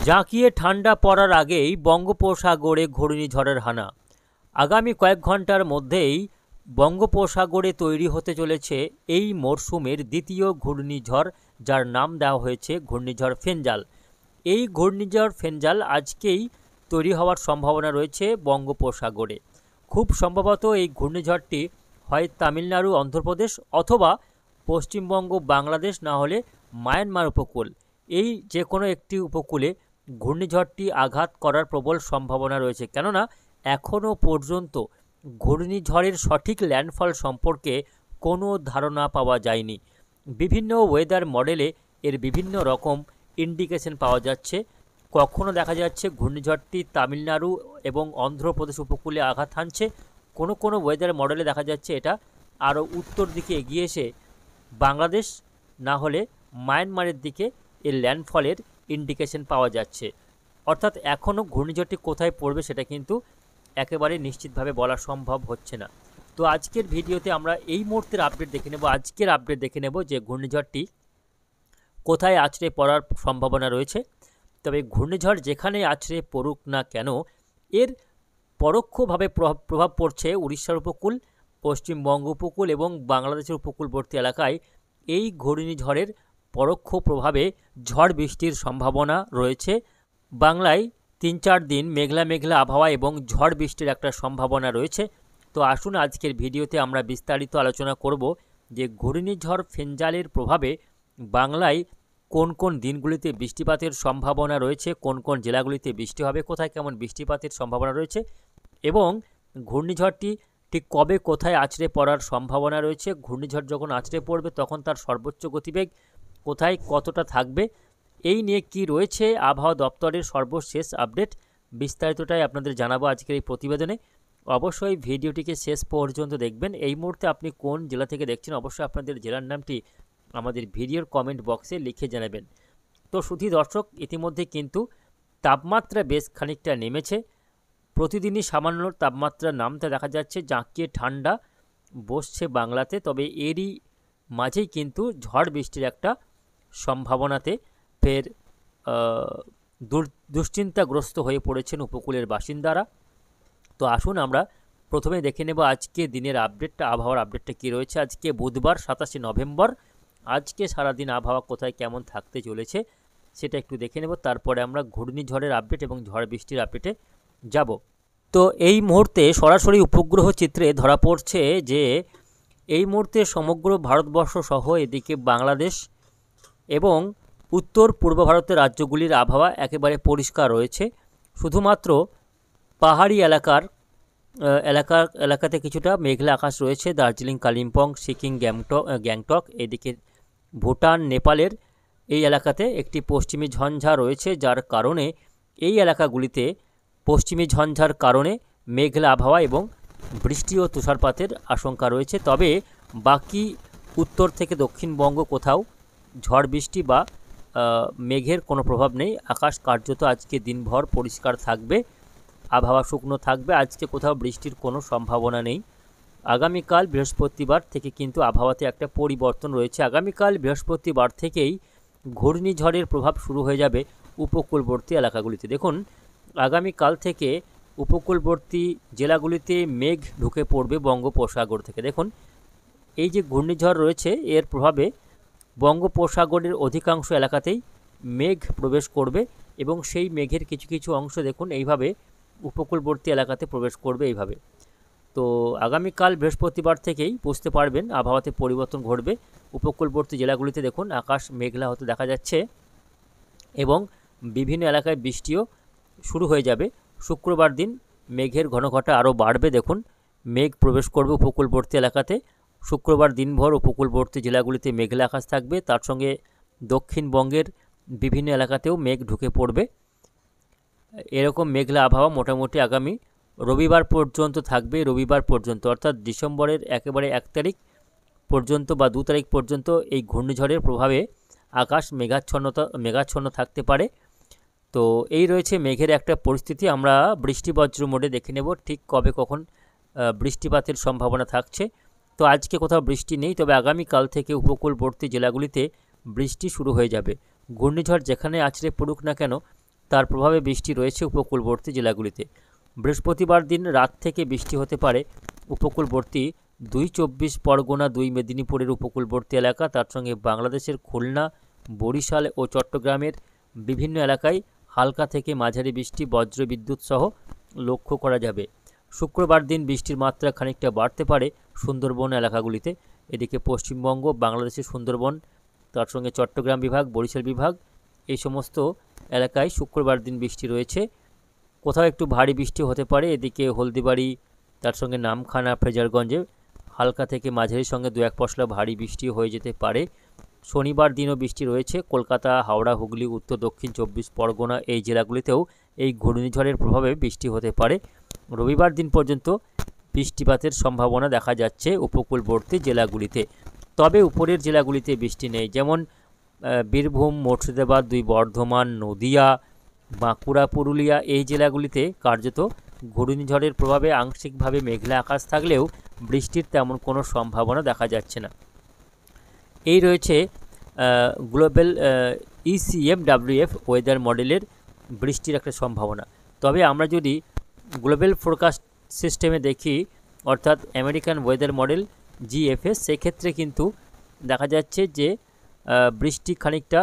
জাঁকিয়ে ঠান্ডা পড়ার আগেই বঙ্গোপসাগরে ঘূর্ণিঝড়ের হানা। আগামী কয়েক ঘন্টার মধ্যেই বঙ্গোপসাগরে তৈরি হতে চলেছে এই মরশুমের দ্বিতীয় ঘূর্ণিঝড়, যার নাম দেওয়া হয়েছে ঘূর্ণিঝড় ফেঞ্জাল। এই ঘূর্ণিঝড় ফেঞ্জাল আজকেই তৈরি হওয়ার সম্ভাবনা রয়েছে বঙ্গোপসাগরে। খুব সম্ভবত এই ঘূর্ণিঝড়টি হয় তামিলনাড়ু, অন্ধ্রপ্রদেশ অথবা পশ্চিমবঙ্গ, বাংলাদেশ, না হলে মায়ানমার উপকূল, এই যে কোনো একটি উপকূলে ঘূর্ণিঝড়টি আঘাত করার প্রবল সম্ভাবনা রয়েছে। কেননা এখনও পর্যন্ত ঘূর্ণিঝড়ের সঠিক ল্যান্ডফল সম্পর্কে কোনো ধারণা পাওয়া যায়নি। বিভিন্ন ওয়েদার মডেলে এর বিভিন্ন রকম ইন্ডিকেশন পাওয়া যাচ্ছে। কখনও দেখা যাচ্ছে ঘূর্ণিঝড়টি তামিলনাড়ু এবং অন্ধ্রপ্রদেশ উপকূলে আঘাত হানছে, কোনো কোনো ওয়েদার মডেলে দেখা যাচ্ছে এটা আরও উত্তর দিকে এগিয়ে এসে বাংলাদেশ না হলে মায়ানমারের দিকে এর ল্যান্ডফলের ইন্ডিকেশন পাওয়া যাচ্ছে। অর্থাৎ এখনও ঘূর্ণিঝড়টি কোথায় পড়বে সেটা কিন্তু একেবারে নিশ্চিতভাবে বলা সম্ভব হচ্ছে না। তো আজকের ভিডিওতে আমরা এই মুহূর্তের আপডেট দেখে নেব, আজকের আপডেট দেখে নেব যে ঘূর্ণিঝড়টি কোথায় আছড়ে পড়ার সম্ভাবনা রয়েছে। তবে ঘূর্ণিঝড় যেখানে আছড়ে পড়ুক না কেন, এর পরোক্ষভাবে প্রভাব পড়ছে উড়িষ্যার উপকূল, পশ্চিমবঙ্গ উপকূল এবং বাংলাদেশের উপকূলবর্তী এলাকায়। এই ঘূর্ণিঝড়ের পরোক্ষ প্রভাবে ঝড় বৃষ্টির সম্ভাবনা রয়েছে। বাংলায় ৩-৪ দিন মেঘলা মেঘলা আবহাওয়া এবং ঝড় বৃষ্টির একটা সম্ভাবনা রয়েছে। তো আসুন আজকের ভিডিওতে আমরা বিস্তারিত আলোচনা করব যে ঘূর্ণিঝড় ফেঞ্জালের প্রভাবে বাংলায় কোন কোন দিনগুলিতে বৃষ্টিপাতের সম্ভাবনা রয়েছে, কোন কোন জেলাগুলিতে বৃষ্টি হবে, কোথায় কেমন বৃষ্টিপাতের সম্ভাবনা রয়েছে এবং ঘূর্ণিঝড়টি ঠিক কবে কোথায় আছড়ে পড়ার সম্ভাবনা রয়েছে। ঘূর্ণিঝড় যখন আছড়ে পড়বে তখন তার সর্বোচ্চ গতিবেগ কোথায় কতটা থাকবে, এই নিয়ে কি রয়েছে আবহাওয়া দপ্তরের সর্বশেষ আপডেট, বিস্তারিতটাই আপনাদের জানাবো আজকের এই প্রতিবেদনে। অবশ্যই ভিডিওটিকে শেষ পর্যন্ত দেখবেন। এই মুহূর্তে আপনি কোন জেলা থেকে দেখছেন অবশ্যই আপনাদের জেলার নামটি আমাদের ভিডিওর কমেন্ট বক্সে লিখে জানাবেন। তো সুধী দর্শক, ইতিমধ্যে কিন্তু তাপমাত্রা বেশ খানিকটা নেমেছে। প্রতিদিনই সামান্য তাপমাত্রা নামতে দেখা যাচ্ছে, জাঁকিয়ে ঠান্ডা বসছে বাংলাতে। তবে এরই মাঝেই কিন্তু ঝড় বৃষ্টির একটা সম্ভাবনাতে ফের দুশ্চিন্তাগ্রস্ত হয়ে পড়েছেন উপকূলের বাসিন্দারা। তো আসুন আমরা প্রথমে দেখে নেব আজকে দিনের আপডেটটা, আবহাওয়ার আপডেটটা কী রয়েছে। আজকে বুধবার 27 নভেম্বর। আজকে সারাদিন আবহাওয়া কোথায় কেমন থাকতে চলেছে সেটা একটু দেখে নেব, তারপরে আমরা ঘূর্ণিঝড়ের আপডেট এবং ঝড় বৃষ্টির আপডেটে যাব। তো এই মুহূর্তে সরাসরি উপগ্রহ চিত্রে ধরা পড়ছে যে এই মুহূর্তে সমগ্র ভারতবর্ষ সহ এদিকে বাংলাদেশ এবং উত্তর পূর্ব ভারতের রাজ্যগুলির আবহাওয়া একেবারে পরিষ্কার রয়েছে। শুধুমাত্র পাহাড়ি এলাকাতে কিছুটা মেঘলা আকাশ রয়েছে। দার্জিলিং, কালিম্পং, সিকিম, গ্যাংটক, এদিকে ভুটান, নেপালের এই এলাকাতে একটি পশ্চিমী ঝঞ্ঝা রয়েছে, যার কারণে এই এলাকাগুলিতে পশ্চিমী ঝঞ্ঝার কারণে মেঘলা আবহাওয়া এবং বৃষ্টি ও তুষারপাতের আশঙ্কা রয়েছে। তবে বাকি উত্তর থেকে দক্ষিণবঙ্গ কোথাও ঝড় বৃষ্টি বা মেঘের কোনো প্রভাব নেই। আকাশ কার্যত আজকে দিনভর পরিষ্কার থাকবে, আবহাওয়া শুকনো থাকবে। আজকে কোথাও বৃষ্টির কোনো সম্ভাবনা নেই। আগামীকাল বৃহস্পতিবার থেকে কিন্তু আবহাওয়াতে একটা পরিবর্তন রয়েছে। আগামীকাল বৃহস্পতিবার থেকেই ঘূর্ণিঝড়ের প্রভাব শুরু হয়ে যাবে উপকূলবর্তী এলাকাগুলিতে। দেখুন, আগামীকাল থেকে উপকূলবর্তী জেলাগুলিতে মেঘ ঢুকে পড়বে বঙ্গোপসাগর থেকে। দেখুন, এই যে ঘূর্ণিঝড় রয়েছে এর প্রভাবে বঙ্গোপসাগরের অধিকাংশ এলাকাতেই মেঘ প্রবেশ করবে এবং সেই মেঘের কিছু কিছু অংশ দেখুন এইভাবে উপকূলবর্তী এলাকাতে প্রবেশ করবে এইভাবে। তো আগামীকাল বৃহস্পতিবার থেকেই বুঝতে পারবেন আবহাওয়াতে পরিবর্তন ঘটবে। উপকূলবর্তী জেলাগুলিতে দেখুন আকাশ মেঘলা হতে দেখা যাচ্ছে এবং বিভিন্ন এলাকায় বৃষ্টিও শুরু হয়ে যাবে। শুক্রবার দিন মেঘের ঘনঘটা আরও বাড়বে। দেখুন, মেঘ প্রবেশ করবে উপকূলবর্তী এলাকাতে। শুক্রবার দিনভর উপকূলবর্তী জেলাগুলিতে মেঘলা আকাশ থাকবে, তার সঙ্গে দক্ষিণবঙ্গের বিভিন্ন এলাকাতেও মেঘ ঢুকে পড়বে। এরকম মেঘলা আবহাওয়া মোটামুটি আগামী রবিবার পর্যন্ত থাকবে। রবিবার পর্যন্ত অর্থাৎ ডিসেম্বরের একেবারে 1 তারিখ পর্যন্ত বা 2 তারিখ পর্যন্ত এই ঘূর্ণিঝড়ের প্রভাবে আকাশ মেঘাচ্ছন্ন থাকতে পারে। তো এই রয়েছে মেঘের একটা পরিস্থিতি। আমরা বৃষ্টিবজ্র মোডে দেখে নেব ঠিক কবে কখন বৃষ্টিপাতের সম্ভাবনা থাকছে। তো আজকে কোথাও বৃষ্টি নেই, তবে আগামীকাল থেকে উপকূলবর্তী জেলাগুলিতে বৃষ্টি শুরু হয়ে যাবে। ঘূর্ণিঝড় যেখানে আছড়ে পড়ুক না কেন তার প্রভাবে বৃষ্টি রয়েছে উপকূলবর্তী জেলাগুলিতে। বৃহস্পতিবার দিন রাত থেকে বৃষ্টি হতে পারে উপকূলবর্তী 2 পরগনা, 2 মেদিনীপুরের উপকূলবর্তী এলাকা, তার সঙ্গে বাংলাদেশের খুলনা, বরিশাল ও চট্টগ্রামের বিভিন্ন এলাকায় হালকা থেকে মাঝারি বৃষ্টি, বজ্র বিদ্যুৎ সহ লক্ষ্য করা যাবে। শুক্রবার দিন বৃষ্টির মাত্রা খানিকটা বাড়তে পারে সুন্দরবন এলাকাগুলিতে। এদিকে পশ্চিমবঙ্গ, বাংলাদেশের সুন্দরবন, তার সঙ্গে চট্টগ্রাম বিভাগ, বরিশাল বিভাগ, এই সমস্ত এলাকায় শুক্রবার দিন বৃষ্টি রয়েছে। কোথাও একটু ভারী বৃষ্টি হতে পারে। এদিকে হলদিবাড়ি, তার সঙ্গে নামখানা, ফ্রেজারগঞ্জে হালকা থেকে মাঝারির সঙ্গে 2-1 পশলা ভারী বৃষ্টি হয়ে যেতে পারে। শনিবার দিনও বৃষ্টি রয়েছে। কলকাতা, হাওড়া, হুগলি, উত্তর দক্ষিণ 24 পরগনা এই জেলাগুলিতেও এই ঘূর্ণিঝড়ের প্রভাবে বৃষ্টি হতে পারে। রবিবার দিন পর্যন্ত বৃষ্টিপাতের সম্ভাবনা দেখা যাচ্ছে উপকূলবর্তী জেলাগুলিতে। তবে উপরের জেলাগুলিতে বৃষ্টি নেই, যেমন বীরভূম, মুর্শিদাবাদ, 2 বর্ধমান, নদিয়া, বাঁকুড়া, পুরুলিয়া এই জেলাগুলিতে কার্যত ঘূর্ণিঝড়ের প্রভাবে আংশিকভাবে মেঘলা আকাশ থাকলেও বৃষ্টির তেমন কোনো সম্ভাবনা দেখা যাচ্ছে না। এই রয়েছে গ্লোবাল ECMWF ওয়েদার মডেলের বৃষ্টির একটা সম্ভাবনা। তবে আমরা যদি গ্লোবাল ফোরকাস্ট সিস্টেমে দেখি, অর্থাৎ আমেরিকান ওয়েদার মডেল GFS, সেক্ষেত্রে কিন্তু দেখা যাচ্ছে যে বৃষ্টি খানিকটা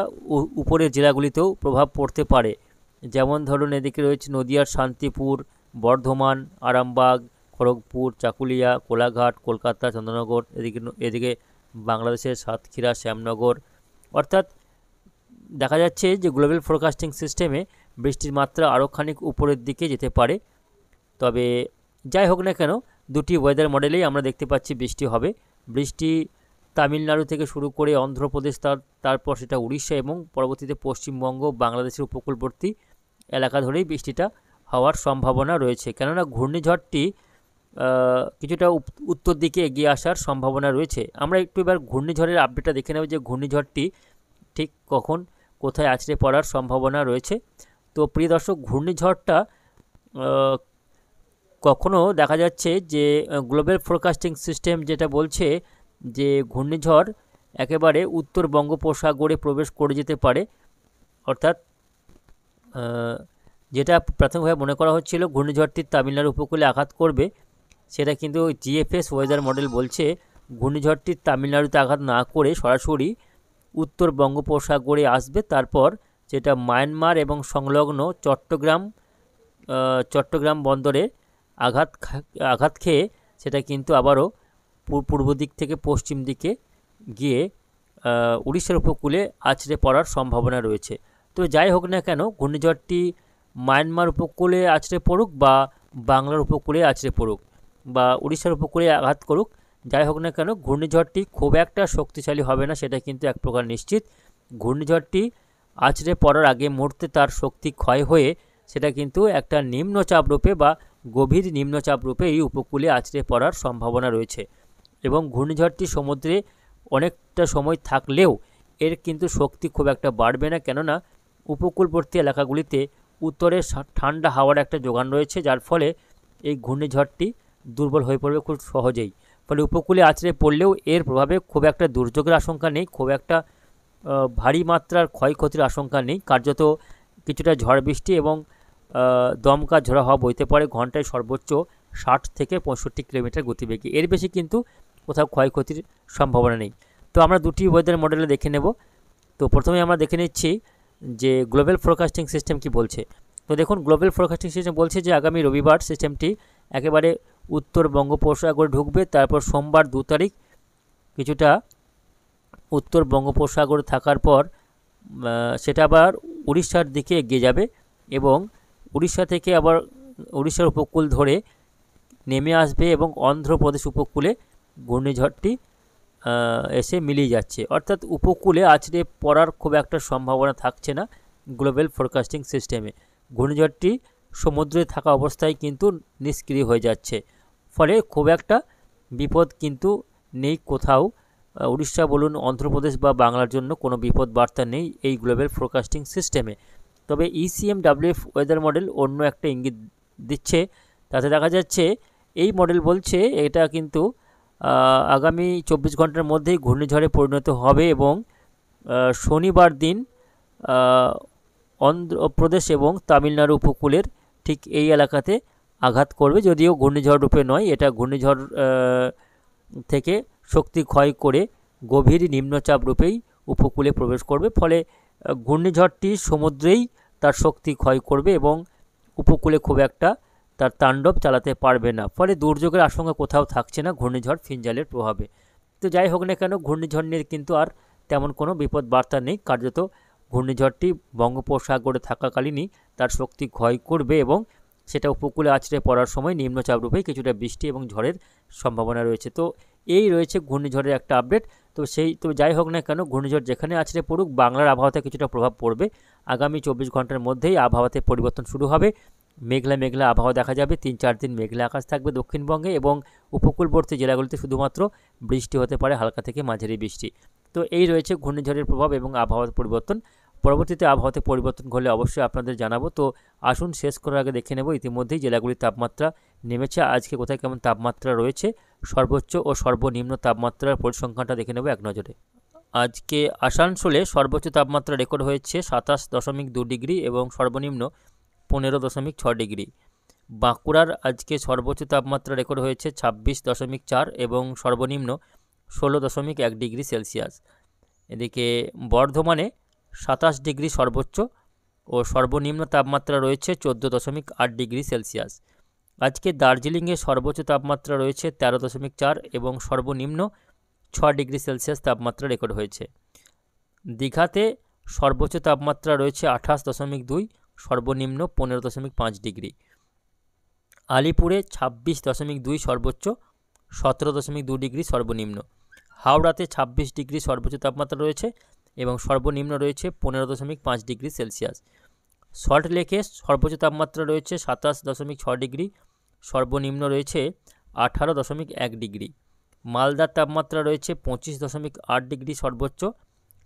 উপরের জেলাগুলিতেও প্রভাব পড়তে পারে। যেমন ধরুন এদিকে রয়েছে নদিয়ার শান্তিপুর, বর্ধমান, আরামবাগ, খড়গপুর, চাকুলিয়া, কোলাঘাট, কলকাতা, চন্দ্রনগর, এদিকে বাংলাদেশের সাতক্ষীরা, শ্যামনগর। অর্থাৎ দেখা যাচ্ছে যে গ্লোবাল ফোরকাস্টিং সিস্টেমে বৃষ্টির মাত্রা আরও খানিক উপরের দিকে যেতে পারে। তবে যাই হোক না কেন, দুটি ওয়েদার মডেলেই আমরা দেখতে পাচ্ছি বৃষ্টি হবে। বৃষ্টি তামিলনাড়ু থেকে শুরু করে অন্ধ্রপ্রদেশ, তারপর সেটা উড়িষ্যা এবং পরবর্তীতে পশ্চিমবঙ্গ, বাংলাদেশের উপকূলবর্তী এলাকা ধরেই বৃষ্টিটা হওয়ার সম্ভাবনা রয়েছে। কেননা ঘূর্ণিঝড়টি কিছুটা উত্তর দিকে এগিয়ে আসার সম্ভাবনা রয়েছে। আমরা একটু এবার ঘূর্ণিঝড়ের আপডেটটা দেখে নেব যে ঘূর্ণিঝড়টি ঠিক কখন কোথায় আছড়ে পড়ার সম্ভাবনা রয়েছে। তো প্রিয় দর্শক, ঘূর্ণিঝড়টা কখনও দেখা যাচ্ছে যে গ্লোবাল ফোরকাস্টিং সিস্টেম যেটা বলছে যে ঘূর্ণিঝড় একেবারে উত্তর বঙ্গোপসাগরে প্রবেশ করে যেতে পারে। অর্থাৎ যেটা প্রাথমিকভাবে মনে করা হচ্ছিল ঘূর্ণিঝড়টি তামিলনাড়ু উপকূলে আঘাত করবে, সেটা কিন্তু GFS ওয়েদার মডেল বলছে ঘূর্ণিঝড়টি তামিলনাড়ুতে আঘাত না করে সরাসরি উত্তর বঙ্গোপসাগরে আসবে। তারপর যেটা মায়ানমার এবং সংলগ্ন চট্টগ্রাম বন্দরে আঘাত খেয়ে সেটা কিন্তু আবারও পূর্ব দিক থেকে পশ্চিম দিকে গিয়ে উড়িষ্যার উপকূলে আছড়ে পড়ার সম্ভাবনা রয়েছে। তো যাই হোক না কেন, ঘূর্ণিঝড়টি মায়ানমার উপকূলে আছড়ে পড়ুক বা বাংলার উপকূলে আছড়ে পড়ুক বা উড়িষ্যার উপকূলে আঘাত করুক, যাই হোক না কেন ঘূর্ণিঝড়টি খুব একটা শক্তিশালী হবে না, সেটা কিন্তু এক প্রকার নিশ্চিত। ঘূর্ণিঝড়টি আছড়ে পড়ার আগে মুহূর্তে তার শক্তি ক্ষয় হয়ে সেটা কিন্তু একটা নিম্নচাপ রূপে বা গভীর নিম্নচাপ রূপে এই উপকূলে আছড়ে পড়ার সম্ভাবনা রয়েছে। এবং ঘূর্ণিঝড়টি সমুদ্রে অনেকটা সময় থাকলেও এর কিন্তু শক্তি খুব একটা বাড়বে না, কেননা উপকূলবর্তী এলাকাগুলিতে উত্তরে ঠান্ডা হাওয়ার একটা যোগান রয়েছে, যার ফলে এই ঘূর্ণিঝড়টি দুর্বল হয়ে পড়বে খুব সহজেই। ফলে উপকূলে আছড়ে পড়লেও এর প্রভাবে খুব একটা দুর্যোগের আশঙ্কা নেই, খুব একটা ভারী মাত্রার ক্ষয়ক্ষতির আশঙ্কা নেই। কার্যত কিছুটা ঝড় বৃষ্টি এবং দমকা ঝোড়ো হাওয়া বইতে পারে ঘন্টায় সর্বোচ্চ 60 থেকে 65 কিলোমিটার গতিবেগে। এর বেশি কিন্তু কোথাও ক্ষয়ক্ষতির সম্ভাবনা নেই। তো আমরা দুটি ওয়েদার মডেলে দেখে নেব। তো প্রথমে আমরা দেখে নিচ্ছি যে গ্লোবাল ফোরকাস্টিং সিস্টেম কি বলছে। তো দেখুন, গ্লোবাল ফোরকাস্টিং সিস্টেম বলছে যে আগামী রবিবার সিস্টেমটি একেবারে উত্তর বঙ্গোপসাগরে ঢুকবে। তারপর সোমবার 2 তারিখ কিছুটা উত্তর বঙ্গোপসাগরে থাকার পর সেটা আবার উড়িষ্যার দিকে এগিয়ে যাবে এবং উড়িষ্যা থেকে আবার উড়িষ্যার উপকূল ধরে নেমে আসবে এবং অন্ধ্রপ্রদেশ উপকূলে ঘূর্ণিঝড়টি এসে মিলিয়ে যাচ্ছে। অর্থাৎ উপকূলে আছড়ে পড়ার খুব একটা সম্ভাবনা থাকছে না গ্লোবাল ফোরকাস্টিং সিস্টেমে। ঘূর্ণিঝড়টি সমুদ্রে থাকা অবস্থায় কিন্তু নিষ্ক্রিয় হয়ে যাচ্ছে, ফলে খুব একটা বিপদ কিন্তু নেই কোথাও। উড়িষ্যা বলুন, অন্ধ্রপ্রদেশ বা বাংলার জন্য কোনো বিপদ বার্তা নেই এই গ্লোবাল ফোরকাস্টিং সিস্টেমে। তবে ECMWF ওয়েদার মডেল অন্য একটা ইঙ্গিত দিচ্ছে। তাতে দেখা যাচ্ছে এই মডেল বলছে এটা কিন্তু আগামী 24 ঘন্টার মধ্যেই ঘূর্ণিঝড়ে পরিণত হবে এবং শনিবার দিন অন্ধ্রপ্রদেশ এবং তামিলনাড়ু উপকূলের ঠিক এই এলাকাতে আঘাত করবে, যদিও ঘূর্ণিঝড় রূপে নয়, এটা ঘূর্ণিঝড় থেকে শক্তি ক্ষয় করে গভীর নিম্নচাপ রূপেই উপকূলে প্রবেশ করবে। ফলে ঘূর্ণিঝড়টি সমুদ্রেই তার শক্তি ক্ষয় করবে এবং উপকূলে খুব একটা তার তাণ্ডব চালাতে পারবে না। ফলে দুর্যোগের আশঙ্কা কোথাও থাকছে না ঘূর্ণিঝড় ফিনজালের প্রভাবে। তো যাই হোক না কেন, ঘূর্ণিঝড় নিয়ে কিন্তু আর তেমন কোনো বিপদ বার্তা নেই। কার্যত ঘূর্ণিঝড়টি বঙ্গোপসাগরে থাকাকালীনই তার শক্তি ক্ষয় করবে এবং সেটা উপকূলে আছড়ে পড়ার সময় নিম্নচাপ রূপেই কিছুটা বৃষ্টি এবং ঝড়ের সম্ভাবনা রয়েছে। তো এই রয়েছে ঘূর্ণিঝড়ের একটা আপডেট। তো যাই হোক না কেন, ঘূর্ণিঝড় যেখানে আছড়ে পড়ুক, বাংলার আবহাওয়াতে কিছুটা প্রভাব পড়বে। আগামী 24 ঘন্টার মধ্যেই আবহাওয়াতে পরিবর্তন শুরু হবে। মেঘলা মেঘলা আবহাওয়া দেখা যাবে, 3-4 দিন মেঘলা আকাশ থাকবে দক্ষিণবঙ্গে এবং উপকূলবর্তী জেলাগুলিতে শুধুমাত্র বৃষ্টি হতে পারে, হালকা থেকে মাঝারি বৃষ্টি। তো এই রয়েছে ঘূর্ণিঝড়ের প্রভাব এবং আবহাওয়ার পরিবর্তন। পরবর্তীতে আবহাওয়াতে পরিবর্তন ঘটলে অবশ্যই আপনাদের জানাবো। তো আসুন শেষ করার আগে দেখে নেব ইতিমধ্যেই জেলাগুলির তাপমাত্রা নেমেছে। আজকে কোথায় কেমন তাপমাত্রা রয়েছে, সর্বোচ্চ ও সর্বনিম্ন তাপমাত্রার পরিসংখ্যানটা দেখে নেব এক নজরে। আজকে আসানসোলে সর্বোচ্চ তাপমাত্রা রেকর্ড হয়েছে 27.2 ডিগ্রি এবং সর্বনিম্ন 15.6 ডিগ্রি। বাঁকুড়ার আজকে সর্বোচ্চ তাপমাত্রা রেকর্ড হয়েছে 26.4 এবং সর্বনিম্ন 16.1 ডিগ্রি সেলসিয়াস। এদিকে বর্ধমানে 27 ডিগ্রি সর্বোচ্চ ও সর্বনিম্ন তাপমাত্রা রয়েছে 14.8 ডিগ্রি সেলসিয়াস। আজকে দার্জিলিংয়ে সর্বোচ্চ তাপমাত্রা রয়েছে 13.4 এবং সর্বনিম্ন 6 ডিগ্রি সেলসিয়াস তাপমাত্রা রেকর্ড হয়েছে। দীঘাতে সর্বোচ্চ তাপমাত্রা রয়েছে 28.2, সর্বনিম্ন 15.5 ডিগ্রি। আলিপুরে 26.2 সর্বোচ্চ, 17.2 ডিগ্রি সর্বনিম্ন। হাওড়াতে 26 ডিগ্রি সর্বোচ্চ তাপমাত্রা রয়েছে এবং সর্বনিম্ন রয়েছে 15.5 ডিগ্রি সেলসিয়াস। সল্টলেকে সর্বোচ্চ তাপমাত্রা রয়েছে 27.6 ডিগ্রি, সর্বনিম্ন রয়েছে 18.1 ডিগ্রি। মালদার তাপমাত্রা রয়েছে 25.8 ডিগ্রি সর্বোচ্চ,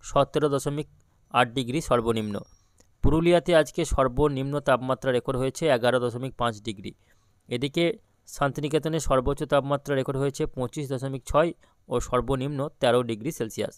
17.8 ডিগ্রি সর্বনিম্ন। পুরুলিয়াতে আজকে সর্বনিম্ন তাপমাত্রা রেকর্ড হয়েছে 11.5 ডিগ্রি। এদিকে শান্তিনিকেতনে সর্বোচ্চ তাপমাত্রা রেকর্ড হয়েছে 25.6 ও সর্বনিম্ন 13 ডিগ্রি সেলসিয়াস।